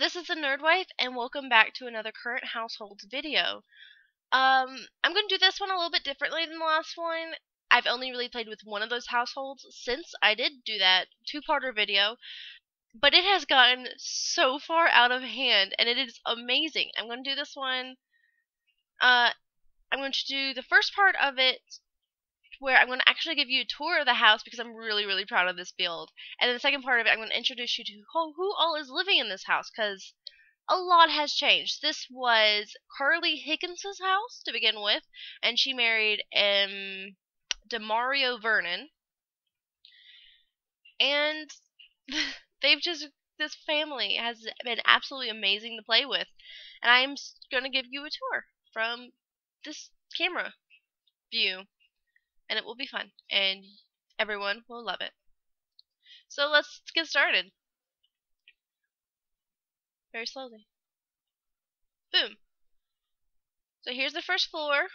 this is the Nerdwife, and welcome back to another current households video. I'm going to do this one a little bit differently than the last one. I've only really played with one of those households since I did do that two-parter video, but it has gotten so far out of hand, and it is amazing. I'm going to do this one, I'm going to do the first part of it where I'm going to actually give you a tour of the house because I'm really, really proud of this build. And then the second part of it, I'm going to introduce you to who all is living in this house because a lot has changed. This was Carly Higgins' house to begin with, and she married Demario Vernon. And this family has been absolutely amazing to play with. And I'm going to give you a tour from this camera view. And it will be fun, and everyone will love it. So let's get started. Very slowly. Boom. So here's the first floor.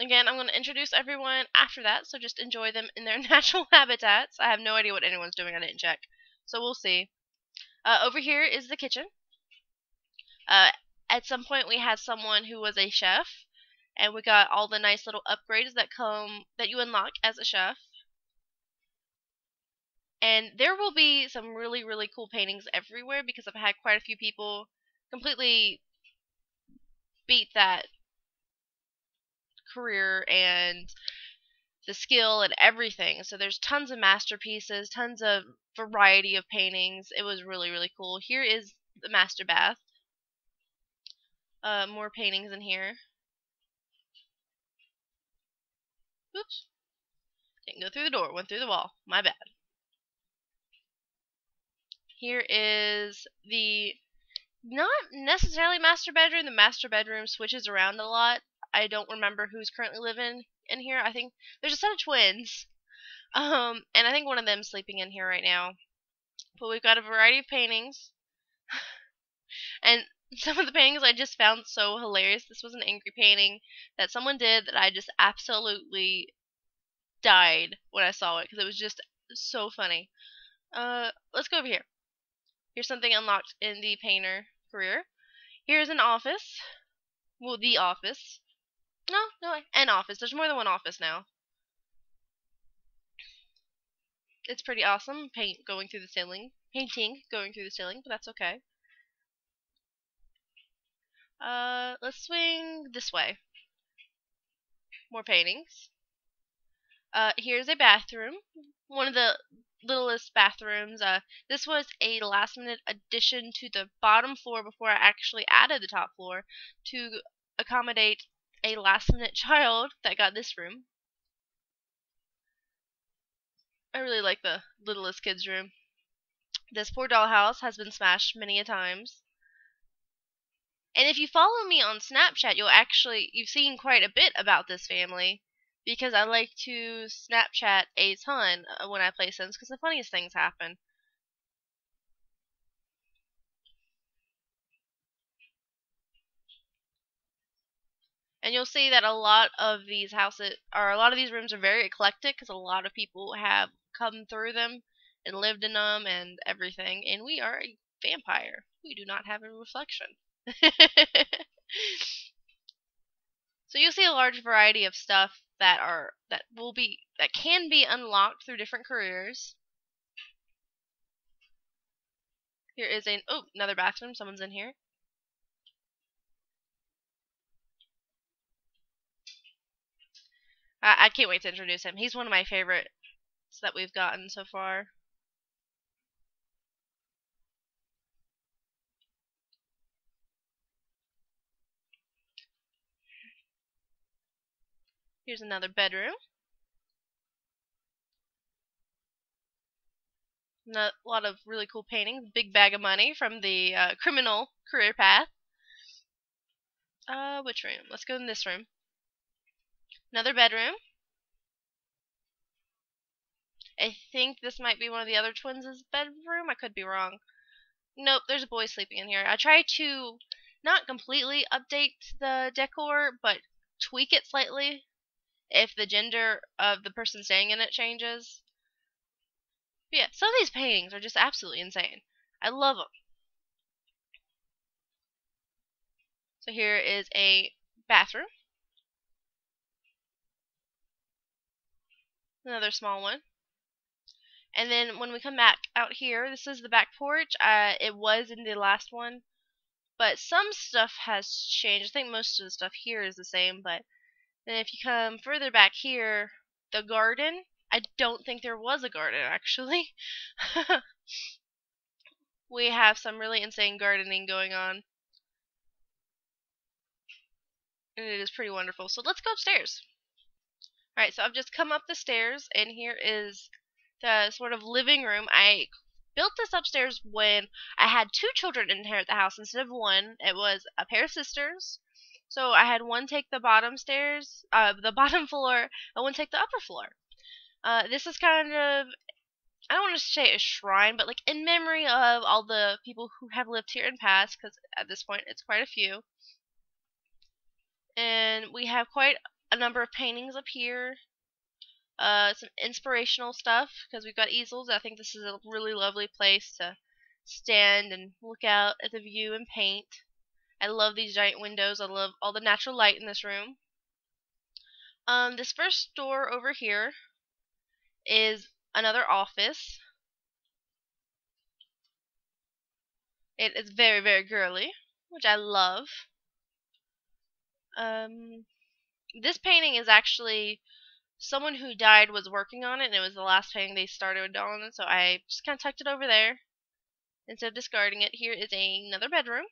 Again, I'm going to introduce everyone after that, so just enjoy them in their natural habitats. I have no idea what anyone's doing, I didn't check. So we'll see. Over here is the kitchen. At some point we had someone who was a chef. And we got all the nice little upgrades that you unlock as a chef. And there will be some really, really cool paintings everywhere because I've had quite a few people completely beat that career and the skill and everything. So there's tons of masterpieces, tons of variety of paintings. It was really, really cool. Here is the master bath. More paintings in here. Oops. Didn't go through the door, went through the wall. My bad. Here is the not necessarily master bedroom. The master bedroom switches around a lot. I don't remember who's currently living in here. I think there's a set of twins. And I think one of them's sleeping in here right now. But we've got a variety of paintings. And some of the paintings I just found so hilarious. This was an angry painting that someone did that I just absolutely died when I saw it because it was just so funny. Let's go over here. Here's something unlocked in the painter career. Here's an office. Well, the office. No, an office. There's more than one office now. It's pretty awesome. Painting going through the ceiling, but that's okay. Let's swing this way. More paintings. Here's a bathroom. One of the littlest bathrooms. This was a last-minute addition to the bottom floor before I actually added the top floor to accommodate a last-minute child that got this room. I really like the littlest kids room. This poor dollhouse has been smashed many a times. And if you follow me on Snapchat, you've seen quite a bit about this family. Because I like to Snapchat a ton when I play Sims, because the funniest things happen. And you'll see that a lot of these rooms are very eclectic, because a lot of people have come through them and lived in them and everything. And we are a vampire. We do not have a reflection. So you'll see a large variety of stuff that can be unlocked through different careers. Here is another bathroom. Someone's in here. I can't wait to introduce him. He's one of my favorites that we've gotten so far. Here's another bedroom. A lot of really cool paintings. Big bag of money from the criminal career path. Which room? Let's go in this room. Another bedroom. I think this might be one of the other twins' bedroom. I could be wrong. Nope, there's a boy sleeping in here. I try to not completely update the decor, but tweak it slightly if the gender of the person staying in it changes. But yeah, some of these paintings are just absolutely insane. I love them. So here is a bathroom. Another small one. And then when we come back out here, this is the back porch. It was in the last one, but some stuff has changed. I think most of the stuff here is the same, but then if you come further back here, the garden, I don't think there was a garden actually. We have some really insane gardening going on, and it is pretty wonderful. So let's go upstairs. Alright, so I've just come up the stairs, and here is the sort of living room. I built this upstairs when I had 2 children inherit the house instead of 1. It was a pair of sisters. So I had one take the bottom stairs, the bottom floor, and one take the upper floor. This is kind of, I don't want to say a shrine, but like in memory of all the people who have lived here in past, because at this point it's quite a few. And we have quite a number of paintings up here. Some inspirational stuff, because we've got easels. I think this is a really lovely place to stand and look out at the view and paint. I love these giant windows. I love all the natural light in this room. This first door over here is another office. It is very, very girly, which I love. This painting is actually someone who died was working on it, and it was the last painting they started on it, so I just kind of tucked it over there instead of discarding it. Here is another bedroom.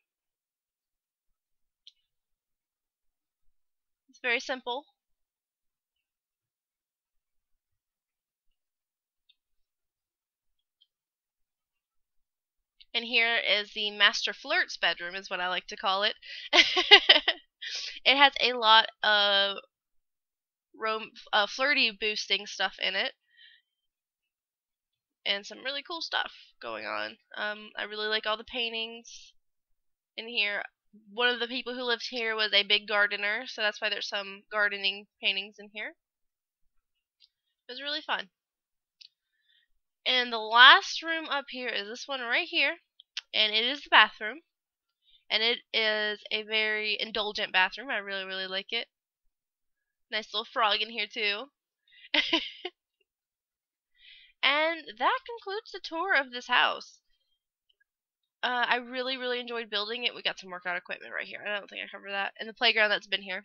It's very simple. And here is the Master Flirt's bedroom, is what I like to call it. It has a lot of flirty boosting stuff in it, and some really cool stuff going on. I really like all the paintings in here. One of the people who lived here was a big gardener, so that's why there's some gardening paintings in here. It was really fun. And the last room up here is this one right here, and it is the bathroom. And it is a very indulgent bathroom. I really, really like it. Nice little frog in here too. And that concludes the tour of this house. I really, really enjoyed building it. We got some workout equipment right here. I don't think I covered that. And the playground that's been here.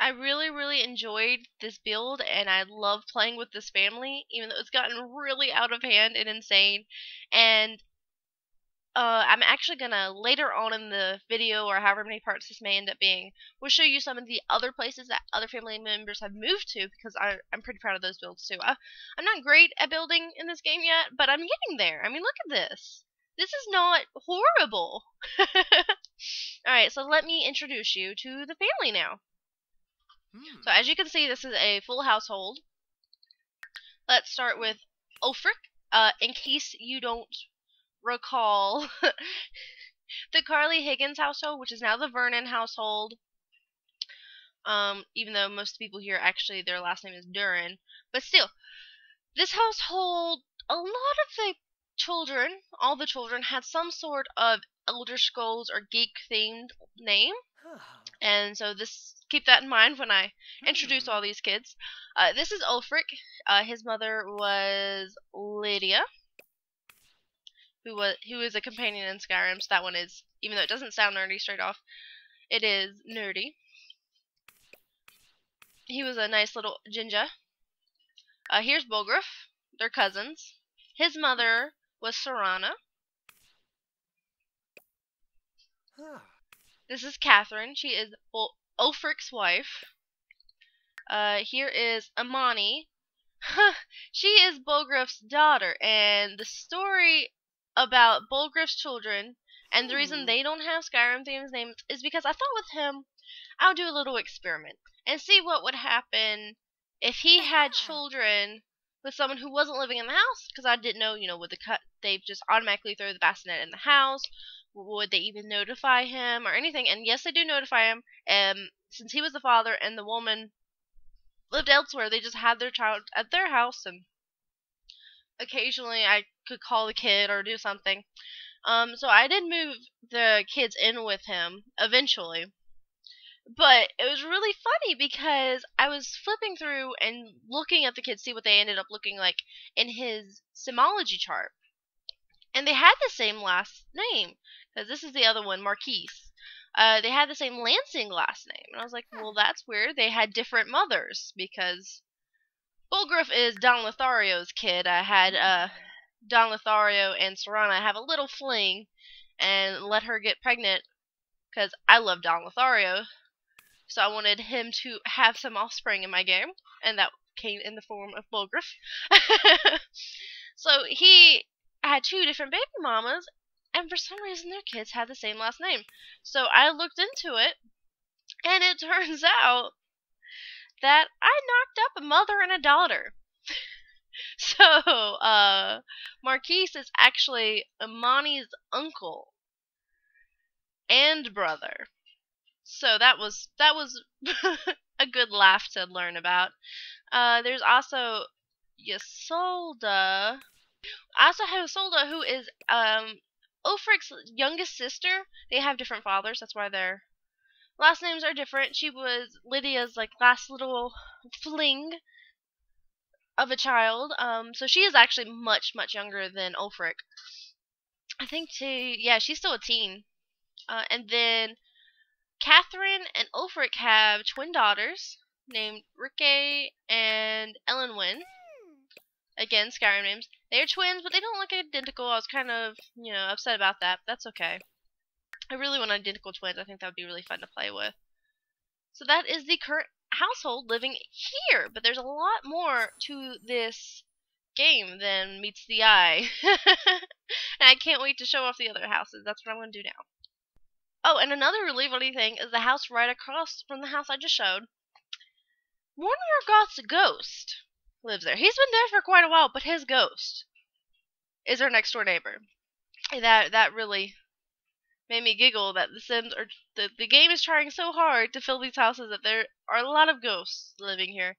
I really, really enjoyed this build, and I love playing with this family, even though it's gotten really out of hand and insane. And I'm actually gonna, later on in the video, or however many parts this may end up being, we'll show you some of the other places that other family members have moved to, because I'm pretty proud of those builds too. I'm not great at building in this game yet, but I'm getting there. I mean, look at this. This is not horrible. Alright, so let me introduce you to the family now. So as you can see, this is a full household. Let's start with Ulfric. In case you don't recall, the Carly Higgins household, which is now the Vernon household. Even though most people here actually their last name is Duran, but still, this household, a lot of the children, all the children, had some sort of Elder Scrolls or geek themed name. And so keep that in mind when I introduce all these kids. This is Ulfric. His mother was Lydia, who is a companion in Skyrim. So that one is, even though it doesn't sound nerdy straight off, it is nerdy. He was a nice little ginger. Here's Bolgraf. They're cousins. His mother was Serana. This is Catherine. She is Ulfric's wife. Here is Amani. She is Bolgraf's daughter, and the story about Bolgraf's children and the reason they don't have Skyrim themed names is because I thought with him I'll do a little experiment and see what would happen if he had children with someone who wasn't living in the house, because I didn't know, would they just automatically throw the bassinet in the house? would they even notify him or anything? And yes, they do notify him. Since he was the father and the woman lived elsewhere, they just had their child at their house, and occasionally I could call the kid or do something. So I did move the kids in with him eventually. But it was really funny because I was flipping through and looking at the kids, see what they ended up looking like in his Simology chart. And they had the same last name, because this is the other one, Marquise. They had the same Lansing last name. And I was like, well, that's weird. They had different mothers, because Bulgriff is Don Lothario's kid. I had Don Lothario and Serana have a little fling and let her get pregnant, because I love Don Lothario. So I wanted him to have some offspring in my game, and that came in the form of Bulgriff. So he had 2 different baby mamas, and for some reason their kids had the same last name. So I looked into it, and it turns out that I knocked up a mother and a daughter. So, Marquise is actually Imani's uncle and brother. So that was a good laugh to learn about. There's also Ysolda. I also have Ysolda, who is Ulfric's youngest sister. They have different fathers, that's why their last names are different. She was Lydia's last little fling of a child. So she is actually much, much younger than Ulfric. I think she's still a teen. And then Catherine and Ulfric have twin daughters named Rike and Elenwen. Again, Skyrim names. They are twins, but they don't look identical. I was kind of, upset about that. That's okay. I really want identical twins. I think that would be really fun to play with. So that is the current household living here. But there's a lot more to this game than meets the eye. And I can't wait to show off the other houses. That's what I'm going to do now. Oh, and another really funny thing is the house right across from the house I just showed. Morgoth's ghost lives there. He's been there for quite a while, but his ghost is our next door neighbor. And that really made me giggle that the Sims are the game is trying so hard to fill these houses that there are a lot of ghosts living here.